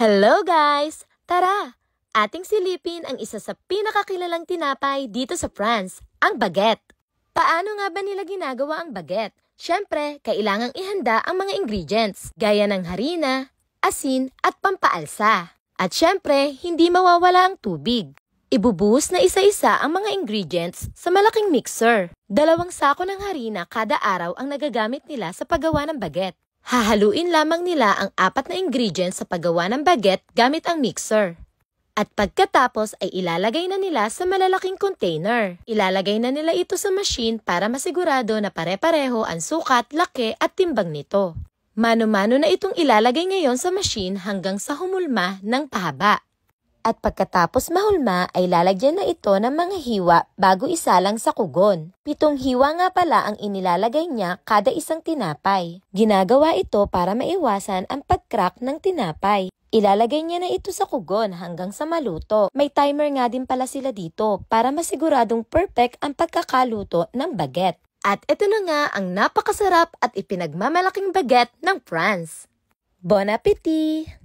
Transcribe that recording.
Hello guys! Tara! Ating silipin ang isa sa pinakakilalang tinapay dito sa France, ang baguette. Paano nga ba nila ginagawa ang baguette? Siyempre, kailangang ihanda ang mga ingredients, gaya ng harina, asin at pampaalsa. At siyempre, hindi mawawala ang tubig. Ibubuhos na isa-isa ang mga ingredients sa malaking mixer. 2 sako ng harina kada araw ang nagagamit nila sa paggawa ng baguette. Hahaluin lamang nila ang 4 na ingredients sa paggawa ng baguette gamit ang mixer. At pagkatapos ay ilalagay na nila sa malalaking container. Ilalagay na nila ito sa machine para masigurado na pare-pareho ang sukat, laki at timbang nito. Mano-mano na itong ilalagay ngayon sa machine hanggang sa humulma ng pahaba. At pagkatapos mahulma ay lalagyan na ito ng mga hiwa bago isalang sa kugon. 7 hiwa nga pala ang inilalagay niya kada isang tinapay. Ginagawa ito para maiwasan ang pag-crack ng tinapay. Ilalagay niya na ito sa kugon hanggang sa maluto. May timer nga din pala sila dito para masiguradong perfect ang pagkakaluto ng baguette. At ito na nga ang napakasarap at ipinagmamalaking baguette ng France. Bon appétit!